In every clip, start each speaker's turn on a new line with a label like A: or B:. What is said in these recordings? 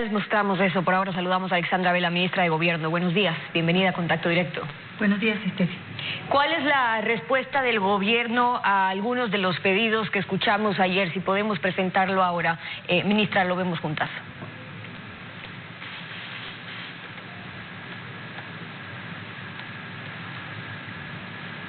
A: Les mostramos eso. Por ahora saludamos a Alexandra Vela, ministra de Gobierno. Buenos días, bienvenida a Contacto Directo.
B: Buenos días, Estefi.
A: ¿Cuál es la respuesta del gobierno a algunos de los pedidos que escuchamos ayer? Si podemos presentarlo ahora. Ministra, lo vemos juntas.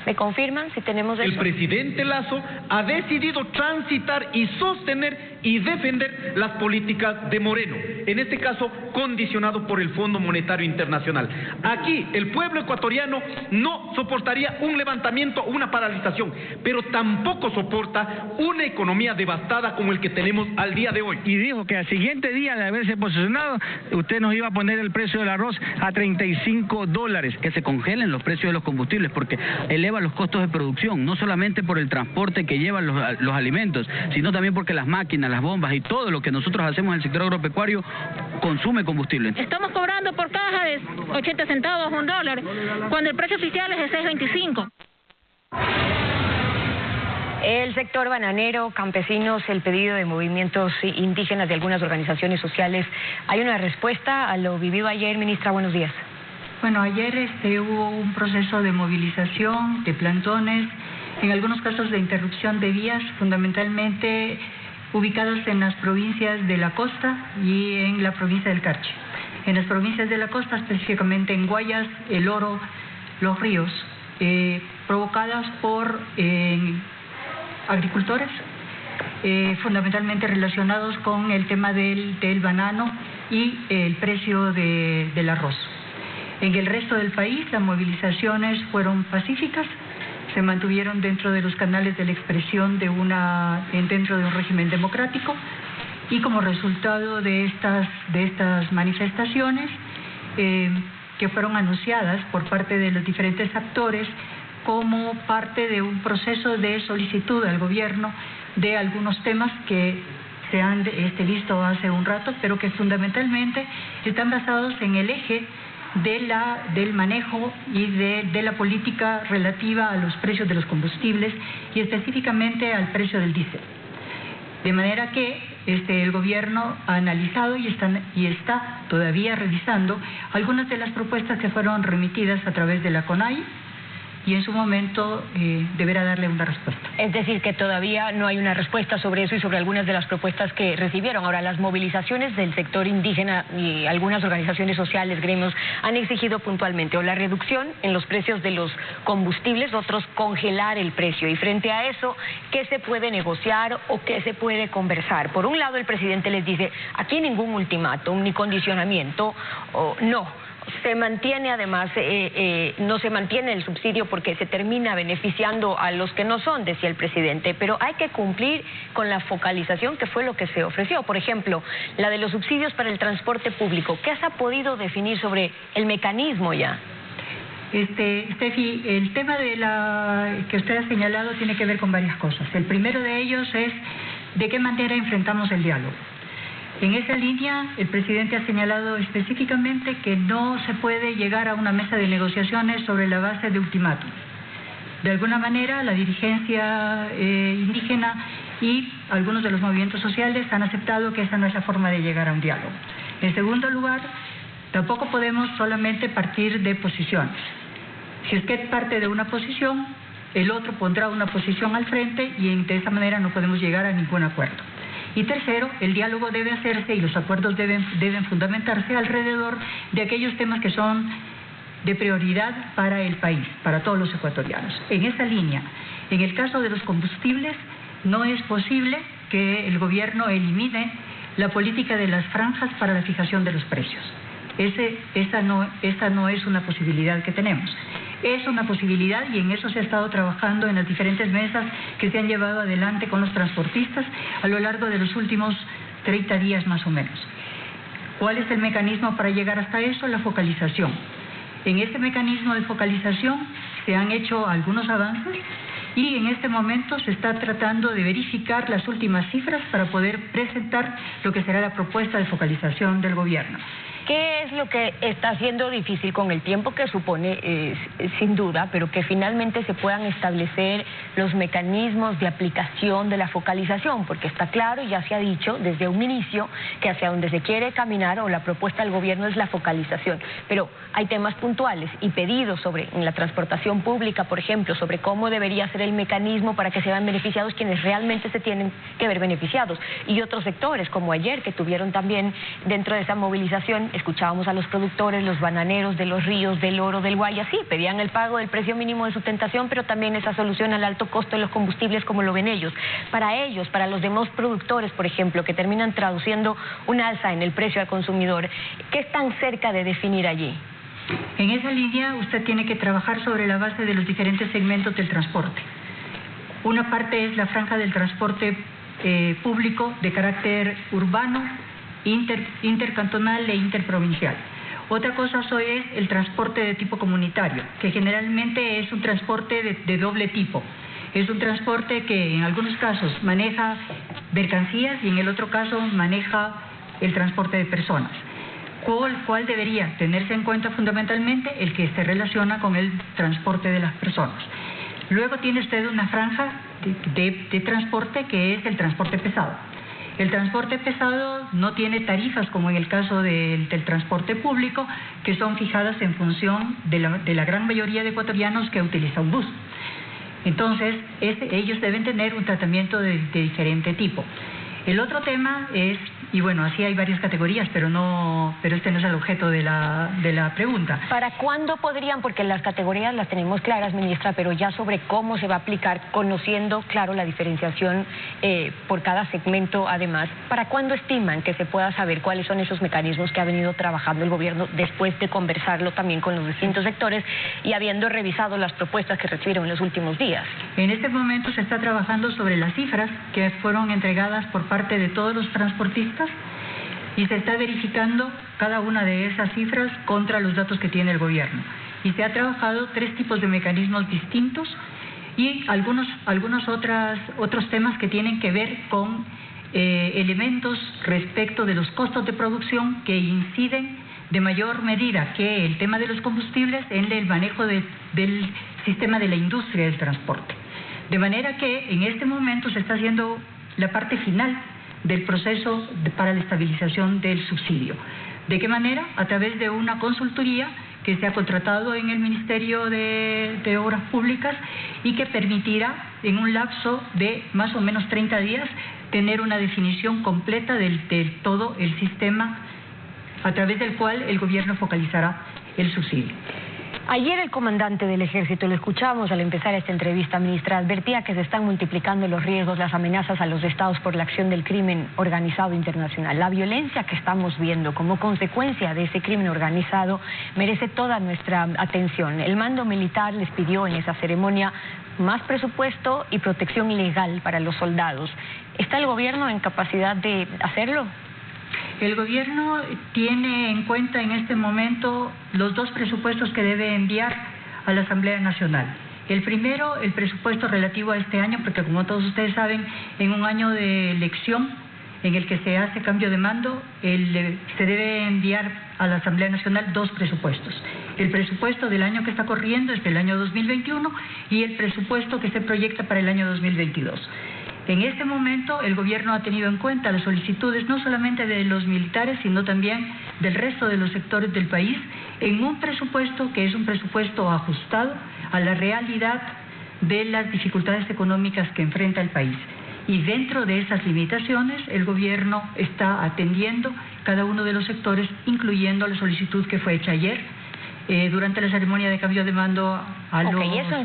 A: ¿Me confirman si tenemos eso?
C: El presidente Lasso ha decidido transitar y sostener y defender las políticas de Moreno, en este caso condicionado por el Fondo Monetario Internacional. Aquí el pueblo ecuatoriano no soportaría un levantamiento, una paralización, pero tampoco soporta una economía devastada como el que tenemos al día de hoy.
D: Y dijo que al siguiente día de haberse posicionado, usted nos iba a poner el precio del arroz a $35, que se congelen los precios de los combustibles, porque eleva los costos de producción, no solamente por el transporte que llevan los alimentos, sino también porque las máquinas, las bombas y todo lo que nosotros hacemos en el sector agropecuario consume combustible.
E: Estamos cobrando por caja de 80 centavos, $1, cuando el precio oficial es de 6.25.
A: El sector bananero, campesinos, el pedido de movimientos indígenas de algunas organizaciones sociales. ¿Hay una respuesta a lo vivido ayer, ministra? Buenos días.
B: Bueno, ayer hubo un proceso de movilización, de plantones, en algunos casos de interrupción de vías, fundamentalmente ubicadas en las provincias de la costa y en la provincia del Carchi. En las provincias de la costa, específicamente en Guayas, El Oro, Los Ríos, provocadas por agricultores, fundamentalmente relacionados con el tema del banano y el precio del arroz. En el resto del país, las movilizaciones fueron pacíficas, se mantuvieron dentro de los canales de la expresión dentro de un régimen democrático, y como resultado de estas manifestaciones que fueron anunciadas por parte de los diferentes actores como parte de un proceso de solicitud al gobierno de algunos temas que se han visto hace un rato, pero que fundamentalmente están basados en el eje del manejo y de la política relativa a los precios de los combustibles y específicamente al precio del diésel. De manera que el gobierno ha analizado y está todavía revisando algunas de las propuestas que fueron remitidas a través de la CONAIE, y en su momento deberá darle una respuesta.
A: Es decir, que todavía no hay una respuesta sobre eso y sobre algunas de las propuestas que recibieron. Ahora, las movilizaciones del sector indígena y algunas organizaciones sociales, gremios, han exigido puntualmente o la reducción en los precios de los combustibles, otros congelar el precio. Y frente a eso, ¿qué se puede negociar o qué se puede conversar? Por un lado, el presidente les dice, aquí ningún ultimátum ni condicionamiento, no. Se mantiene además, no se mantiene el subsidio porque se termina beneficiando a los que no son, decía el presidente, pero hay que cumplir con la focalización que fue lo que se ofreció. Por ejemplo, la de los subsidios para el transporte público. ¿Qué se ha podido definir sobre el mecanismo ya?
B: Estefi, el tema que usted ha señalado tiene que ver con varias cosas. El primero de ellos es de qué manera enfrentamos el diálogo. En esa línea, el presidente ha señalado específicamente que no se puede llegar a una mesa de negociaciones sobre la base de ultimátum. De alguna manera, la dirigencia indígena y algunos de los movimientos sociales han aceptado que esa no es la forma de llegar a un diálogo. En segundo lugar, tampoco podemos solamente partir de posiciones. Si usted parte de una posición, el otro pondrá una posición al frente y de esa manera no podemos llegar a ningún acuerdo. Y tercero, el diálogo debe hacerse y los acuerdos deben fundamentarse alrededor de aquellos temas que son de prioridad para el país, para todos los ecuatorianos. En esa línea, en el caso de los combustibles, no es posible que el gobierno elimine la política de las franjas para la fijación de los precios. Esa no es una posibilidad que tenemos. Es una posibilidad y en eso se ha estado trabajando en las diferentes mesas que se han llevado adelante con los transportistas a lo largo de los últimos 30 días más o menos. ¿Cuál es el mecanismo para llegar hasta eso? La focalización. En este mecanismo de focalización se han hecho algunos avances y en este momento se está tratando de verificar las últimas cifras para poder presentar lo que será la propuesta de focalización del gobierno.
A: ¿Qué es lo que está siendo difícil con el tiempo que supone, sin duda, pero que finalmente se puedan establecer los mecanismos de aplicación de la focalización? Porque está claro y ya se ha dicho desde un inicio que hacia donde se quiere caminar o la propuesta del gobierno es la focalización. Pero hay temas puntuales y pedidos sobre en la transportación pública, por ejemplo, sobre cómo debería ser el mecanismo para que se vean beneficiados quienes realmente se tienen que ver beneficiados. Y otros sectores, como ayer, que tuvieron también dentro de esa movilización, escuchábamos a los productores, los bananeros de los ríos, del Oro, del Guaya, sí, pedían el pago del precio mínimo de sustentación, pero también esa solución al alto costo de los combustibles, como lo ven ellos. Para ellos, para los demás productores, por ejemplo, que terminan traduciendo un alza en el precio al consumidor, ¿qué están cerca de definir allí?
B: En esa línea usted tiene que trabajar sobre la base de los diferentes segmentos del transporte. Una parte es la franja del transporte público de carácter urbano, intercantonal e interprovincial. Otra cosa es el transporte de tipo comunitario, que generalmente es un transporte de doble tipo. Es un transporte que en algunos casos maneja mercancías y en el otro caso maneja el transporte de personas. ¿Cuál debería tenerse en cuenta fundamentalmente? El que se relaciona con el transporte de las personas. Luego tiene usted una franja de transporte que es el transporte pesado. El transporte pesado no tiene tarifas como en el caso del transporte público, que son fijadas en función de la gran mayoría de ecuatorianos que utiliza un bus. Entonces, ellos deben tener un tratamiento de diferente tipo. El otro tema es, y bueno, así hay varias categorías, pero este no es el objeto de la pregunta.
A: ¿Para cuándo podrían? Porque las categorías las tenemos claras, ministra, pero ya sobre cómo se va a aplicar, conociendo, claro, la diferenciación por cada segmento, además, ¿para cuándo estiman que se pueda saber cuáles son esos mecanismos que ha venido trabajando el gobierno después de conversarlo también con los distintos sectores y habiendo revisado las propuestas que recibieron en los últimos días?
B: En este momento se está trabajando sobre las cifras que fueron entregadas por parte de todos los transportistas y se está verificando cada una de esas cifras contra los datos que tiene el gobierno. Y se ha trabajado 3 tipos de mecanismos distintos y algunos otros temas que tienen que ver con elementos respecto de los costos de producción que inciden de mayor medida que el tema de los combustibles en el manejo del sistema de la industria del transporte. De manera que en este momento se está haciendo la parte final del proceso para la estabilización del subsidio. ¿De qué manera? A través de una consultoría que se ha contratado en el Ministerio de Obras Públicas y que permitirá en un lapso de más o menos 30 días tener una definición completa de todo el sistema a través del cual el gobierno focalizará el subsidio.
A: Ayer el comandante del Ejército, lo escuchamos al empezar esta entrevista, ministra, advertía que se están multiplicando los riesgos, las amenazas a los estados por la acción del crimen organizado internacional. La violencia que estamos viendo como consecuencia de ese crimen organizado merece toda nuestra atención. El mando militar les pidió en esa ceremonia más presupuesto y protección legal para los soldados. ¿Está el gobierno en capacidad de hacerlo?
B: El gobierno tiene en cuenta en este momento los 2 presupuestos que debe enviar a la Asamblea Nacional. El primero, el presupuesto relativo a este año, porque como todos ustedes saben, en un año de elección en el que se hace cambio de mando, se debe enviar a la Asamblea Nacional 2 presupuestos. El presupuesto del año que está corriendo es del año 2021 y el presupuesto que se proyecta para el año 2022. En este momento el gobierno ha tenido en cuenta las solicitudes no solamente de los militares, sino también del resto de los sectores del país, en un presupuesto que es un presupuesto ajustado a la realidad de las dificultades económicas que enfrenta el país. Y dentro de esas limitaciones, el gobierno está atendiendo cada uno de los sectores, incluyendo la solicitud que fue hecha ayer durante la ceremonia de cambio de mando al gobierno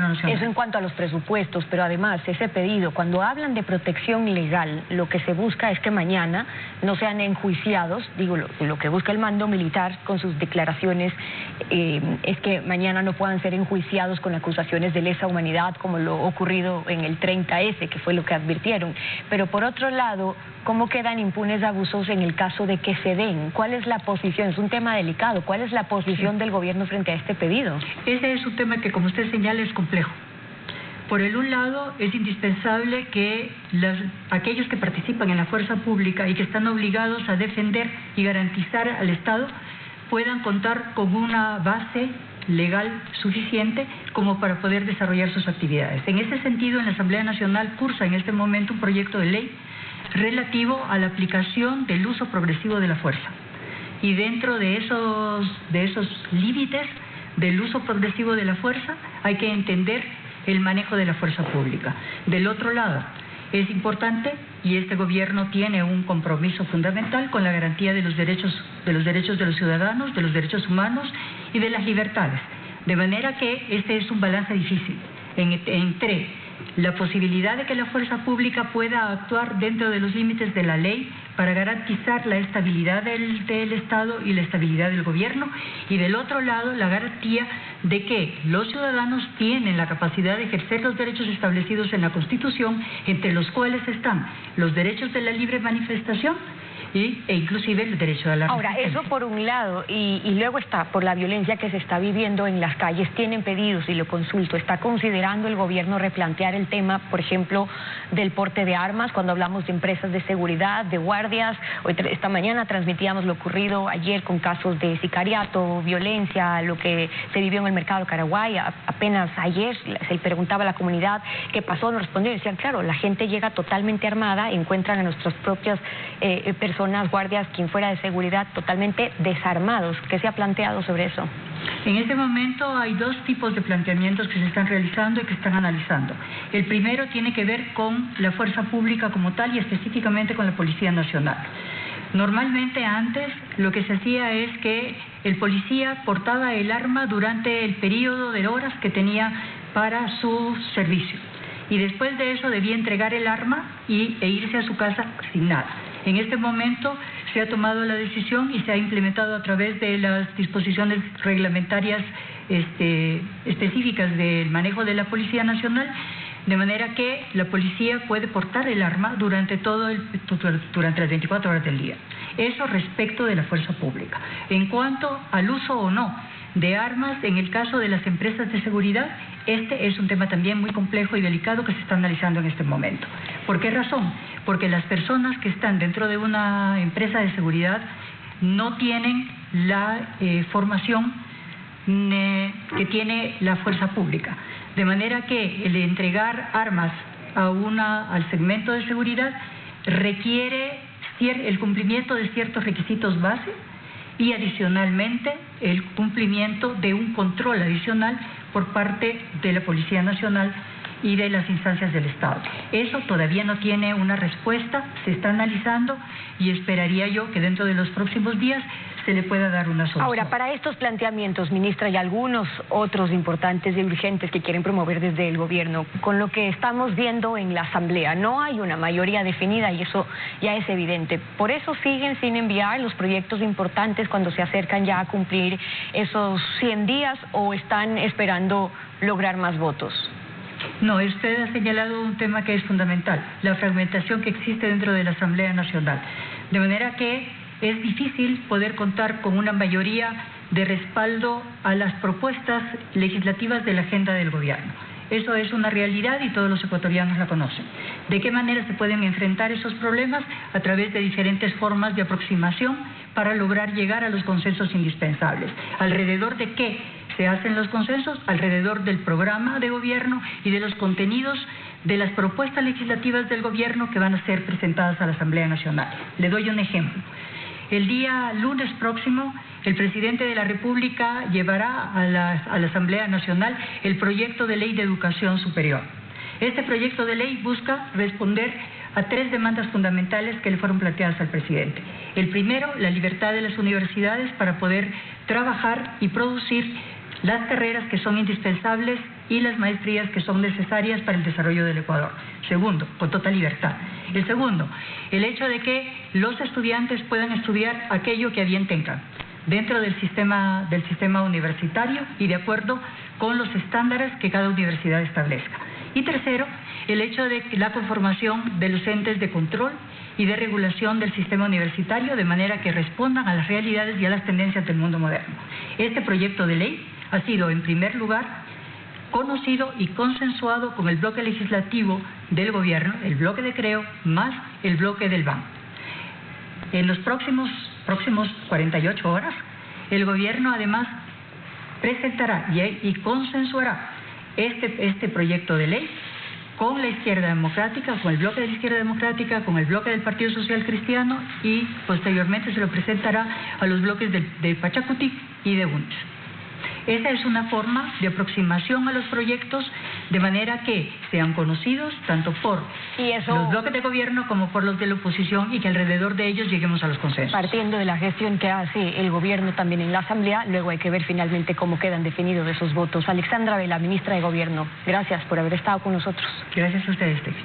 B: nacional.
A: Eso en cuanto a los presupuestos, pero además ese pedido, cuando hablan de protección legal, lo que se busca es que mañana no sean enjuiciados, digo, lo que busca el mando militar con sus declaraciones es que mañana no puedan ser enjuiciados con acusaciones de lesa humanidad como lo ocurrido en el 30F, que fue lo que advirtieron. Pero por otro lado, ¿cómo quedan impunes abusos en el caso de que se den? ¿Cuál es la posición? Es un tema delicado. ¿Cuál es la posición del gobierno frente a este pedido?
B: Ese es un tema que, como usted señala, es complejo. Por el un lado, es indispensable que aquellos que participan en la fuerza pública y que están obligados a defender y garantizar al Estado puedan contar con una base legal suficiente como para poder desarrollar sus actividades. En ese sentido, en la Asamblea Nacional cursa en este momento un proyecto de ley relativo a la aplicación del uso progresivo de la fuerza. Y dentro de esos límites del uso progresivo de la fuerza hay que entender el manejo de la fuerza pública. Del otro lado, es importante, y este gobierno tiene un compromiso fundamental con la garantía de los derechos de los ciudadanos, de los derechos humanos y de las libertades. De manera que este es un balance difícil entre la posibilidad de que la fuerza pública pueda actuar dentro de los límites de la ley para garantizar la estabilidad del Estado y la estabilidad del gobierno, y del otro lado la garantía de que los ciudadanos tienen la capacidad de ejercer los derechos establecidos en la Constitución, entre los cuales están los derechos de la libre manifestación e inclusive el derecho a la
A: Ahora, eso por un lado, y luego está por la violencia que se está viviendo en las calles. Tienen pedidos, y lo consulto, ¿está considerando el gobierno replantear el tema, por ejemplo, del porte de armas, cuando hablamos de empresas de seguridad, de guardias? Esta mañana transmitíamos lo ocurrido ayer con casos de sicariato, violencia, lo que se vivió en el mercado de Caraguay. Apenas ayer se le preguntaba a la comunidad qué pasó, nos respondieron, decían, claro, la gente llega totalmente armada, encuentran a nuestras propias personas, guardias, quien fuera de seguridad, totalmente desarmados. ¿Qué se ha planteado sobre eso?
B: En este momento hay dos tipos de planteamientos que se están realizando y que están analizando. El primero tiene que ver con la fuerza pública como tal y específicamente con la Policía Nacional. Normalmente antes lo que se hacía es que el policía portaba el arma durante el periodo de horas que tenía para su servicio, y después de eso debía entregar el arma e irse a su casa sin nada. En este momento se ha tomado la decisión y se ha implementado a través de las disposiciones reglamentarias específicas del manejo de la Policía Nacional, de manera que la policía puede portar el arma durante las 24 horas del día. Eso respecto de la fuerza pública. En cuanto al uso o no de armas, en el caso de las empresas de seguridad, este es un tema también muy complejo y delicado que se está analizando en este momento. ¿Por qué razón? Porque las personas que están dentro de una empresa de seguridad no tienen la formación que tiene la fuerza pública. De manera que el entregar armas al segmento de seguridad requiere el cumplimiento de ciertos requisitos base y adicionalmente el cumplimiento de un control adicional por parte de la Policía Nacional y de las instancias del Estado. Eso todavía no tiene una respuesta, se está analizando y esperaría yo que dentro de los próximos días se le pueda dar una solución.
A: Ahora, para estos planteamientos, ministra, y algunos otros importantes y urgentes que quieren promover desde el gobierno, con lo que estamos viendo en la Asamblea, no hay una mayoría definida y eso ya es evidente. ¿Por eso siguen sin enviar los proyectos importantes cuando se acercan ya a cumplir esos 100 días o están esperando lograr más votos?
B: No, usted ha señalado un tema que es fundamental, la fragmentación que existe dentro de la Asamblea Nacional. De manera que es difícil poder contar con una mayoría de respaldo a las propuestas legislativas de la agenda del gobierno. Eso es una realidad y todos los ecuatorianos la conocen. ¿De qué manera se pueden enfrentar esos problemas? A través de diferentes formas de aproximación para lograr llegar a los consensos indispensables. ¿Alrededor de qué se hacen los consensos? Alrededor del programa de gobierno y de los contenidos de las propuestas legislativas del gobierno que van a ser presentadas a la Asamblea Nacional. Le doy un ejemplo. El día lunes próximo, el presidente de la República llevará a la Asamblea Nacional el proyecto de ley de educación superior. Este proyecto de ley busca responder a 3 demandas fundamentales que le fueron planteadas al presidente. El primero, la libertad de las universidades para poder trabajar y producir las carreras que son indispensables y las maestrías que son necesarias para el desarrollo del Ecuador. Segundo, con total libertad. El segundo, el hecho de que los estudiantes puedan estudiar aquello que a bien tengan dentro del sistema universitario y de acuerdo con los estándares que cada universidad establezca. Y tercero, el hecho de la conformación de los entes de control y de regulación del sistema universitario de manera que respondan a las realidades y a las tendencias del mundo moderno. Este proyecto de ley ha sido, en primer lugar, conocido y consensuado con el bloque legislativo del gobierno, el bloque de Creo, más el bloque del BAN. En los próximos 48 horas, el gobierno además presentará y consensuará este proyecto de ley con la izquierda democrática, con el bloque de la izquierda democrática, con el bloque del Partido Social Cristiano y posteriormente se lo presentará a los bloques de Pachacutic y de UNES. Esa es una forma de aproximación a los proyectos de manera que sean conocidos tanto por los bloques de gobierno como por los de la oposición y que alrededor de ellos lleguemos a los consensos.
A: Partiendo de la gestión que hace el gobierno también en la Asamblea, luego hay que ver finalmente cómo quedan definidos esos votos. Alexandra Vela, ministra de Gobierno, gracias por haber estado con nosotros.
B: Gracias a ustedes, Steffi.